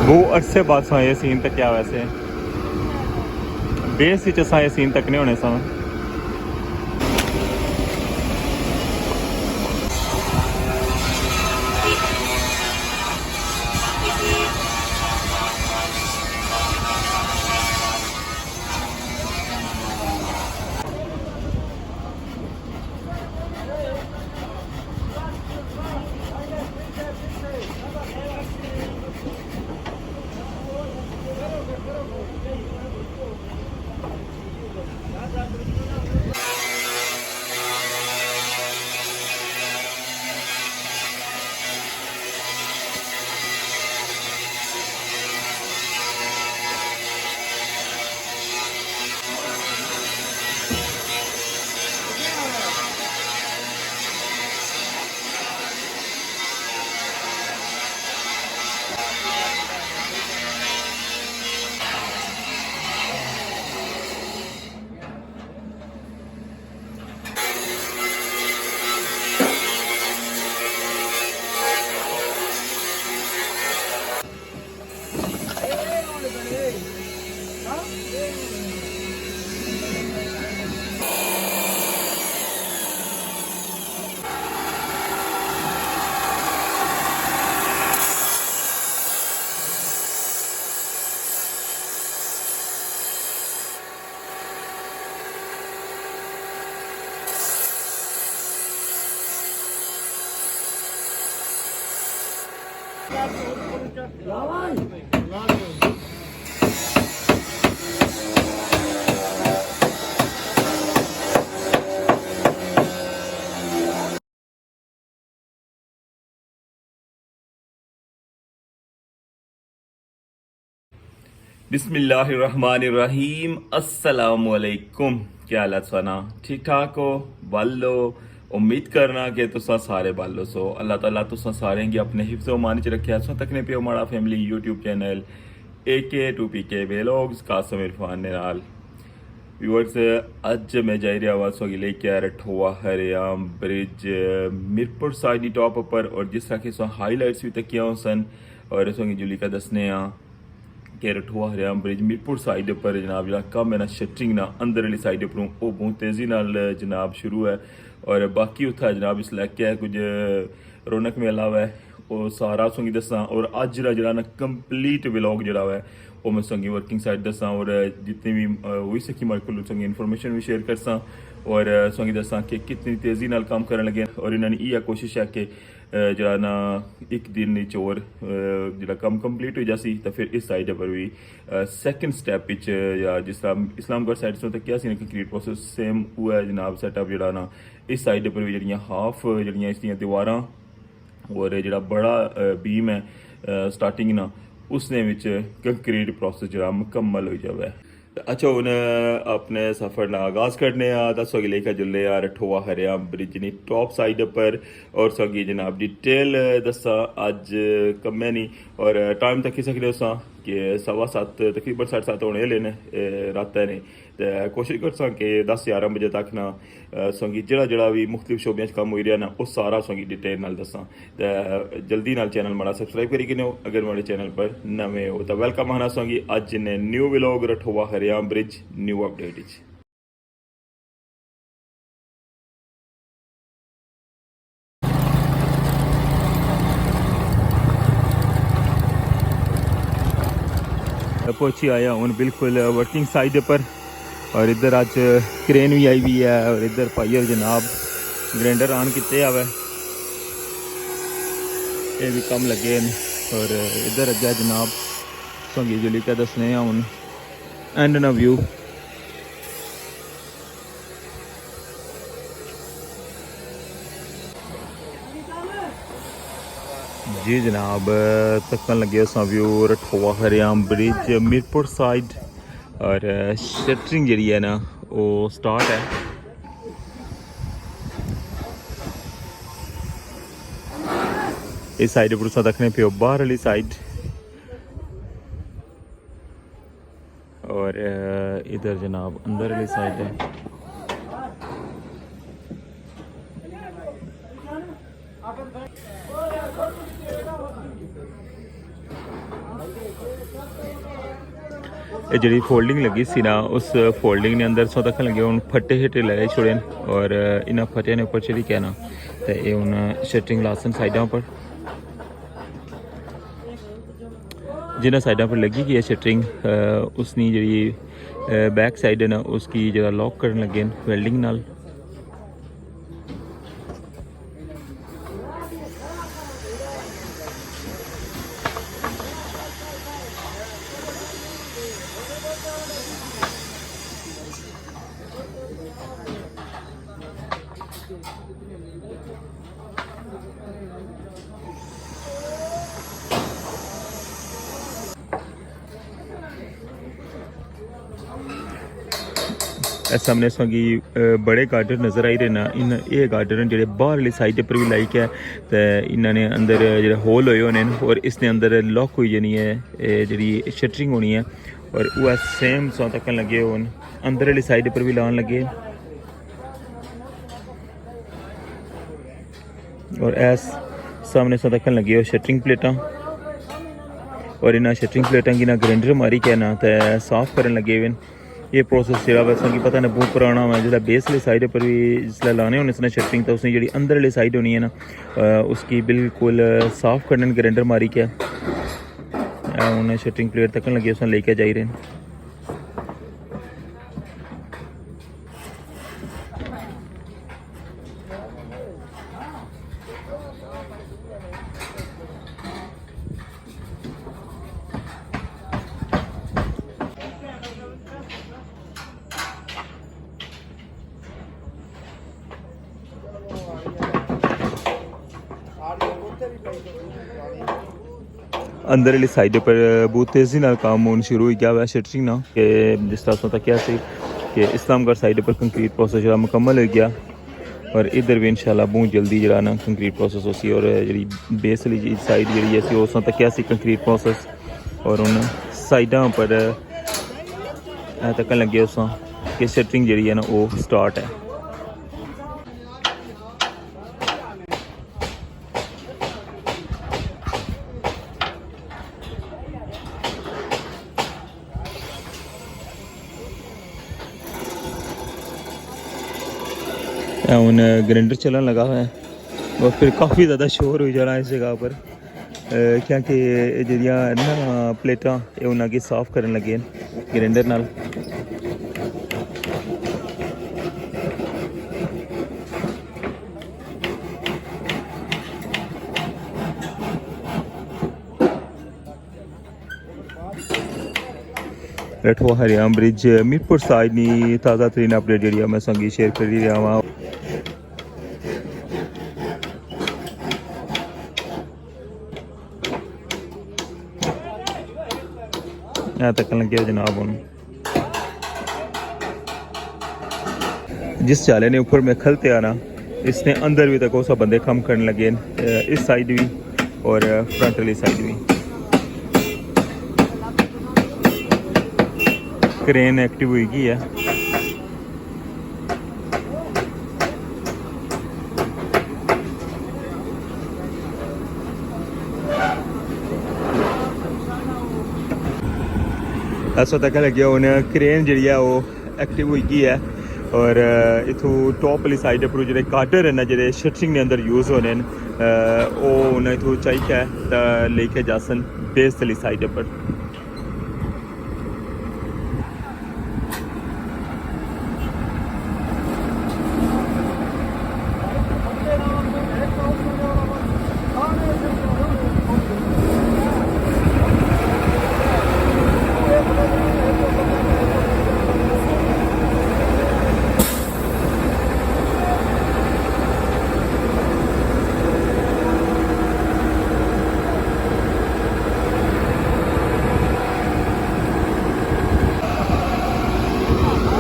वो अरसे बाद सा ये सीन तक क्या वैसे बेस ही असा ये सीन तक नहीं होने सा बिस्मिल्लाहिर्रहमानिर्रहीम अस्सलामुअलैकुम। क्या हाल है सना? ठीक ठाक हो? बालो उम्मीद करना कि तुसा सारे बालो सो। अल्लाह ताला तुसा सारे गी अपने हिफ्ज़ मान च रखे सो तकने पे हमारा family YouTube channel AK2PK vlogs Qasim Irfan ने नाल व्यूअर्स अज मैं जाई रहा हुआ सो लेके आ रठोआ हरियाम ब्रिज मीरपुर साइड दी टॉप पर और जिस तरह के सो हाईलाइट्स भी तकिया सन और सो जुली का दसने कि रठोआ हरियाम ब्रिज मीरपुर साइड पर जनाब जो कम है ना शटरिंग ना अंदर वाली साइड पर वो बहुत तेज़ी नाल जनाब शुरू है और बाकी उत्था जनाब इस इलाके कुछ रौनक मेला है वो सारा संगी दसा और अज जरा ना कंप्लीट व्लॉग जरा है वो मैं संगी वर्किंग साइड दसा और जितनी भी हुई सकी मेरे को संगी इन्फॉर्मेशन भी शेयर करसा और संगी दसा कि कितनी तेज़ी नाल काम करने लगे और इन्होंने यह कोशिश है कि जरा ना एक दिन चोर जरा कम कंप्लीट हो जासी तो फिर इस साइड पर भी सैकेंड स्टैप या जिस तरह इस्लामगढ़ साइड से तो क्या सी कंक्रीट प्रोसेस सेम हुआ है जनाब सैटअप जरा ना इस साइड पर भी जड़ियाँ हाफ जड़ियाँ इसलिए दीवार और जरा बड़ा बीम है स्टार्टिंग ना उसने विच कंक्रीट प्रोसेस जरा मुकम्मल हो जाए। अच्छा हूँ अपने सफ़र ना आगाज़ करने दस वगे लेकर जुले आ रठोआ हरियाम ब्रिज नी टॉप साइड पर और सगी जनाब डिटेल दसा अज कम्मे नहीं और टाइम तक सकते हो कि 7:15 तकरीबन 7:30 होने लेने रात ने तो कोशिश कर कि 10-11 बजे तक ना संगी जड़ा भी मुख्तलिफ शोबियां कम हो रहा ना वो सारा संगी डिटेल नाल दसा तो जल्दी नाल चैनल माड़ा सबसक्राइब करी किने अगर मेरे चैनल पर नवे हो तो वेलकम आना संगी अज ने new vlog Rathoa Hariyam bridge new update पहुंची आया हूँ बिल्कुल वर्किंग साइड पर और इधर आज क्रेन भी आई हुई है और इधर भाई जनाब ग्राइंडर ऑन किते आवे ये भी कम लगे और इधर अजा जनाब संगी जुली का दसने हूँ एंड ना व्यू जी जनाब तकन लगे अस view रठोआ Hariyam bridge Mirpur side और शटरिंग जी है ना वो स्टार्ट है। इस साइड पर दखने पे बाहर वाली साइड और इधर जनाब अंदर वाली साइड है। जी फोल्डिंग लगी सी ना उस फोल्डिंग ने अंदर सौ तक लगे हूँ फटे हिटे लगे छोड़े और इन्होंने फटिया ने उपर चढ़ी कहना तो ये हूँ शटरिंग लासन साइडों पर जिन्हें साइडों पर लगी की है शटरिंग उसकी जी बैक साइड है ना उसकी जरा लॉक करने लगे वेल्डिंग नाल सामने संगी बड़े गार्डर नज़र आई रहे ना इन ये गार्डर जो बाहरली साइड पर भी लाइक है तो इन्होंने अंदर जो होल होए होने और इसने अंदर लॉक हुई जानी है जी शटरिंग होनी है और वह सेम सौ तक लगे हो अंदर वाली साइड पर भी लाने लगे और ऐस सामने सौ तक लगे हो शटरिंग प्लेटा और इन्हें शटरिंग प्लेटा की ना ग्राइंडर मारी क्या ना तो साफ करने लगे हुए ये प्रोसेस जो वैसा कि पता नहीं बहुत पुराना है जो बेस वाली साइड पर भी जिसने लाने होने इसने शटरिंग तो उसने जी अंदर वाली साइड होनी है ना उसकी बिल्कुल साफ करने ग्राइंडर मारी क्या उन्हें शटरिंग प्लेट तक लगे उसने लेके जा रहे हैं अंदर वाली साइड पर बहुत तेज़ी नाल काम होना शुरू हो गया हुआ शटरिंग ना कि जिस तरह तक क्या सी कि इस्लामगढ़ साइड पर कंक्रीट प्रोसेस जो मुकम्मल हो गया और इधर भी इंशाल्लाह बहुत जल्दी जरा ना कंक्रीट प्रोसेस हो सी और जी बेस वाली साइड जी असी उस तक क्या सी कंक्रीट प्रोसेस और उन साइडा पर तक लगे उस कि शटरिंग जी है ना वो स्टार्ट है हूँ ग्राइंडर चलन लगा हुआ है और फिर काफ़ी ज़्यादा शोर हो जाना इस जगह पर क्योंकि जरिया ना प्लेटा उन्होंने साफ करने लगे ग्राइंडर नाल रठवा हरियाम ब्रिज मीरपुर साइड नी ताज़ा तरीन अपडेट जी मैं संगी शेयर कर रहा वहाँ तक लगे जनाब हूँ जिस चाले ने ऊपर में खलते आना इसने अंदर भी तक उस बंदे कम करने लगे इस साइड भी और फ्रंट वाली साइड भी क्रेन एक्टिव हुई है ऐसा तक लगे उन्हें क्रेन जी है वो एक्टिव हुई है और इथू टॉप वाली साइड पर जो गार्डर है ना जो शटरिंग के अंदर यूज़ होने वो उन्हें इथू चाहिए तो लेके जा सन बेस वाली साइड पर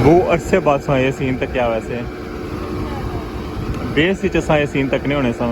वो अरसे बाद सा ये सीन तक क्या वैसे बेस असा ये सीन तक नहीं होने सा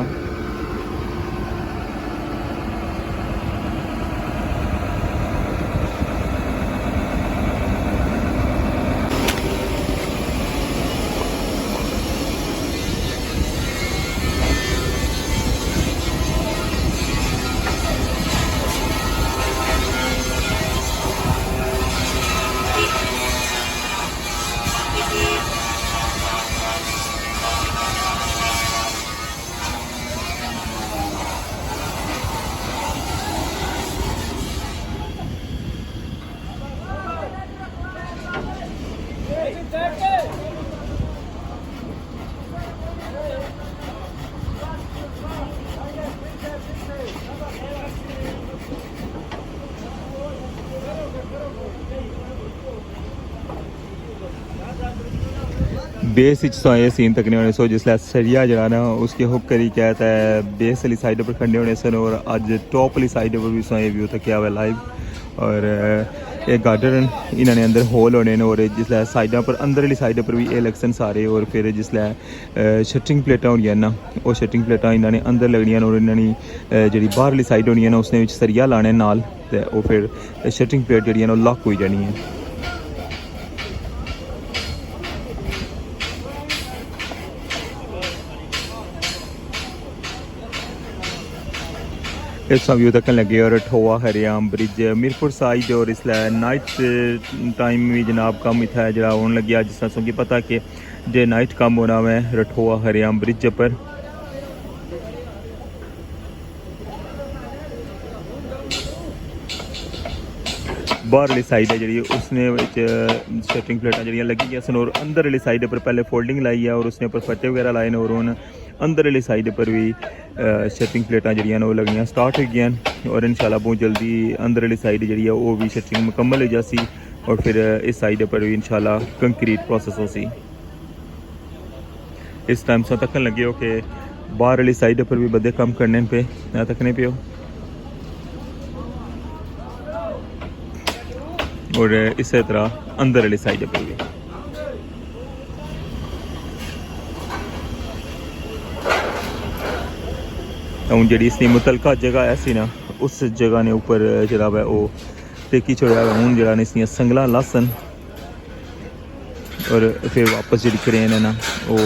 बेस ये सीन तकने होने सो जिसलै सरिया जरा ना उसके हुक करी कहता है बेस वाली साइड पर खड़े होने सन और अज टॉप वाली साइड पर भी सो व्यू तक हुआ लाइव और एक गार्डन इन्होंने अंदर होल होने और जिसलै साइडा पर अंदर वाली साइड पर भी ये लगसन सारे और फिर जिसलै शटरिंग प्लेटां होंदियां ना वो शटरिंग प्लेटां इन्होंने अंदर लगनियां और इन्होंने जी बाहर वाली साइड होनी है ना उसने सरिया लाने नाल ते वो फिर शटरिंग प्लेट जी लॉक हो जानी है। इस व्यू तक लगे और ठोआ हरियाम ब्रिज मीरपुर साइड और इसलिए नाइट टाइम भी जनाब कम इतना जरा होने लगे जिस तरह की पता कि जे नाइट कम होना है रठोआ हरियाम ब्रिज पर बाहर वाली साइड है जी उसने शटरिंग प्लेटा जी लगी सन और अंदर वाली साइड पर पहले फोल्डिंग लाई है और उसने ऊपर फट्टे वगैरह लाए और हूँ अंदर वाली साइड पर भी शटरिंग प्लेटा जी लगनियाँ स्टार्ट हो गई और इंशाल्लाह बहुत जल्दी अंदर वाली साइड जी वो भी शटरिंग मुकम्मल हो जासी और फिर इस साइड पर भी इंशाल्लाह कंक्रीट प्रोसेस हो सी। इस टाइम से तकन लगे हो कि बाहर वाली साइड पर भी बदे कम करने पे तकने पे हो और इसी तरह अंदर वाली साइड पर भी हूँ जी इसकी मुतलका जगह ऐसी ना उस जगह ने ऊपर जरा है वो टेकी छोड़ा हूँ जरा ने इसलिए संगल लासन और फिर वापस जी क्रेन है ना वो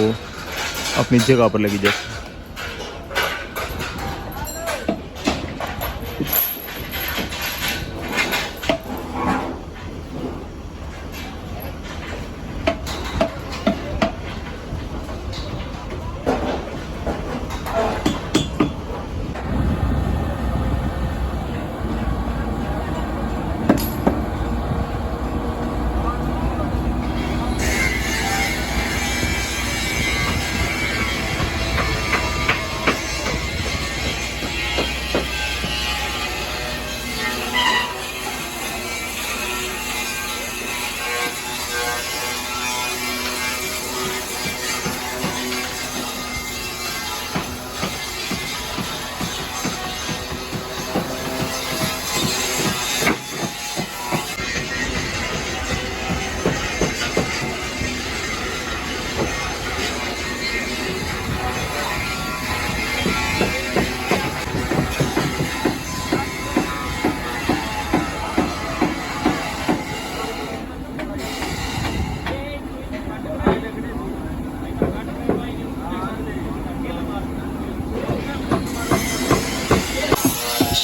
अपनी जगह पर लगी जाए।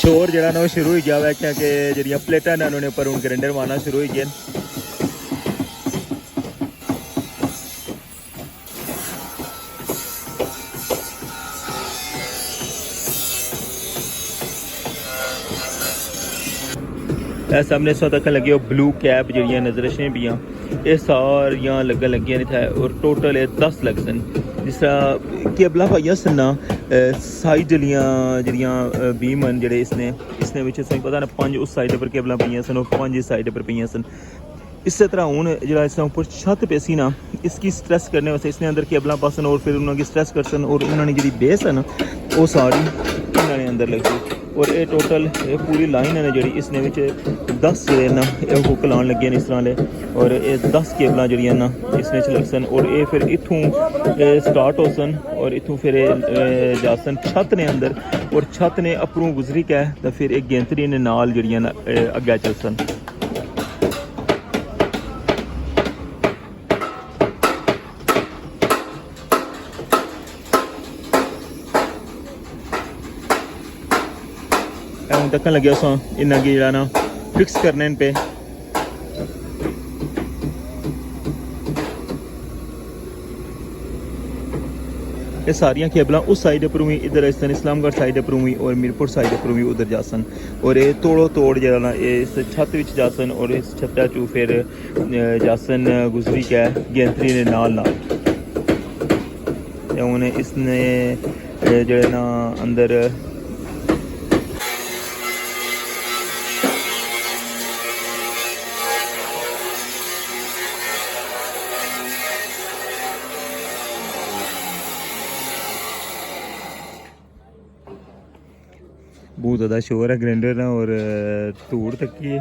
शोर जरा ना शुरू हो गया है क्योंकि जी प्लेटा ने उन्होंने ऊपर हूँ ग्राइंडर मारना शुरू हो गए। सामने सौ तक लगे हो ब्लू कैप जी नजरशें भी ये सारिया लगन लगियां इतना और टोटल 10 लग सन जिस तरह केबला पाइया सन ना साइड जलियां बीम हैं जेडे इसने पता ना 5 उस साइड पर केबल पई सन और 5 इस साइड पर पई सन। इस तरह हूँ जो इस ऊपर छत पे सी ना इसकी स्ट्रेस करने वास्ते इसने अंदर केबल पासन और फिर उन्होंने स्ट्रेस कर सन और उन्होंने जी बेस है ना वो सारी इन्होंने अंदर लगी और ये टोटल ये पूरी लाइन है ना जी इसने 10 जो ना हुक लाने लगे इस तरह और ये 10 केबल जी ना इसने लग सन और ये फिर इतों स्टार्ट हो सन और इतों फिर जा सन छत ने अंदर और छत ने अपरों गुजरी कै तो फिर एक गेंतरी ने नाल जड़ियाँ ना अगे चल सन। तक लगे उस इन्ना की जरा ना फिक्स करने पे ये सारियां केबलां उस साइड पर हुई, इधर इसन इस्लामगढ़ साइड पर हुई और मीरपुर साइड पर हुई उधर जासन। और ये तोड़ो तोड़ जरा ना इस छत विच जासन और इस छत्ता चू फिर जासन गुजरी कै गेंतरी ने नाल उन्हें इसने जड़े ना अंदर बहुत ज़्यादा शोर है ग्राइंडर ना और धूड़ तकी है।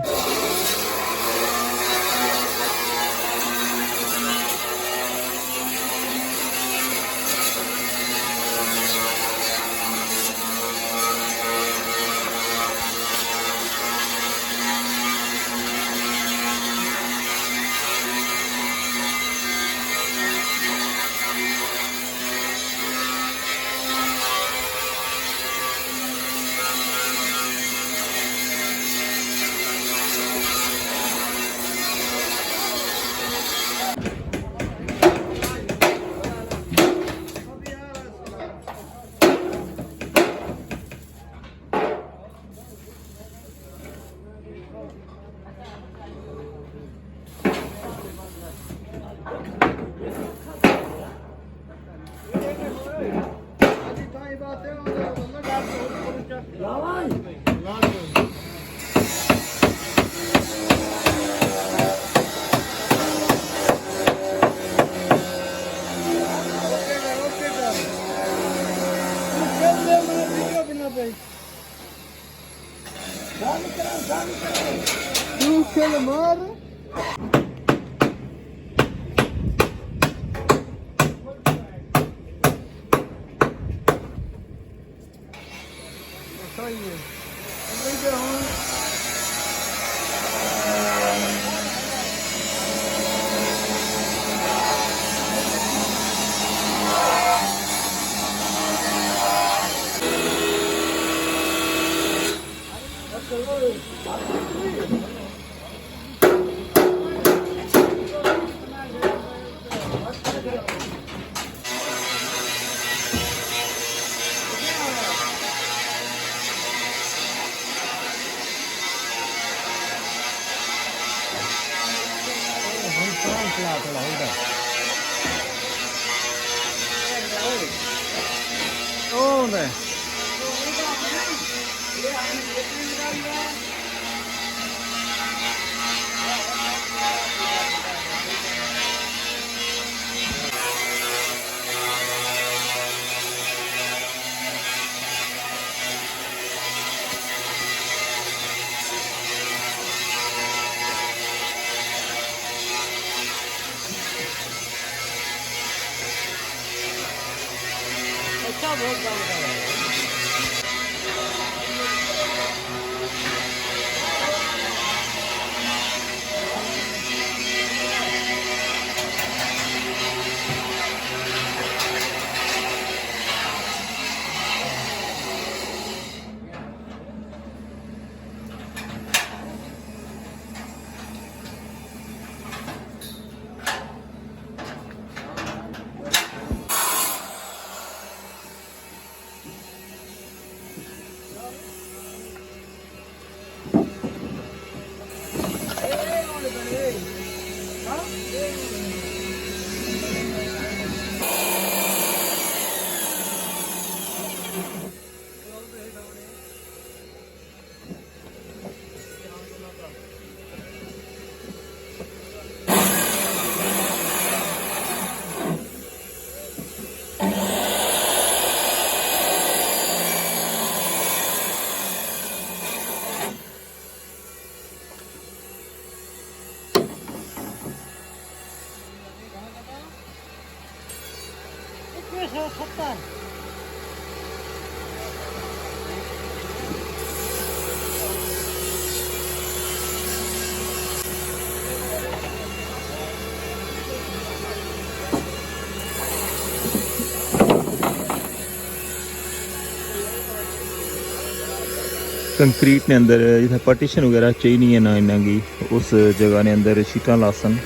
कंक्रीट ने अंदर जिथे पार्टीशन वगैरह चाहिए नहीं है ना इन्ना की उस जगह ने अंदर शीटा लासन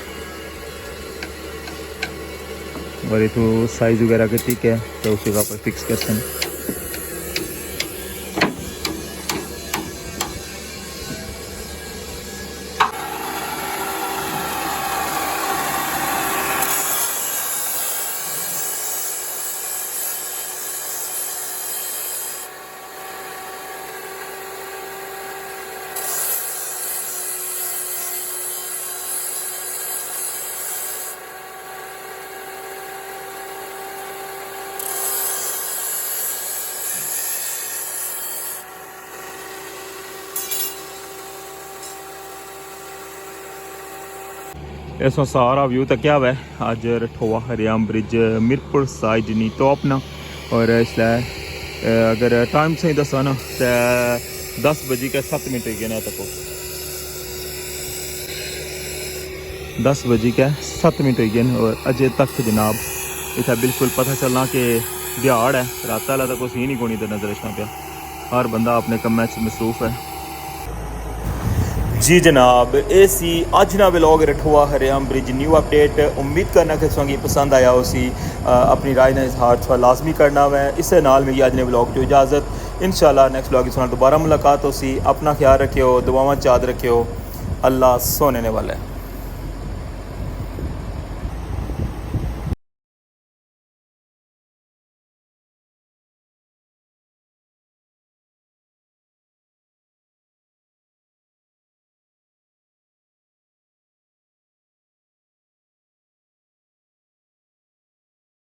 और इथू साइज़ वगैरह के ठीक है तो उस जगह पर फिक्स करते हैं। इसमें सारा व्यू तक क्या है अज रठोआ हरियाम ब्रिज मीरपुर साइड नहीं तो अपना और इसलिए अगर टाइम से ही दसा ना तो 10:07 हो गए ना तक 10:07 हो गए और अजे तक जनाब इतना बिल्कुल पता चलना कि दिहाड़ है रात वाला तो कुछ ही नहीं कोनी तो नजर रखना पाया हर बंदा अपने कम्मे च मसरूफ है। जी जनाब ये सी अज ना vlog Rathoa Hariyam bridge new update उम्मीद करना कि तुसेंगी पसंद आया उसी अपनी राय का इजहार थोड़ा लाजमी करना मैं इस नाल मेरी अज ने व्लॉग जो इजाज़त इंशाल्लाह नेक्स्ट व्लॉग के दोबारा मुलाकात हो सी अपना ख्याल रखियो दुआवां याद रखियो अल्लाह सोने वाला है।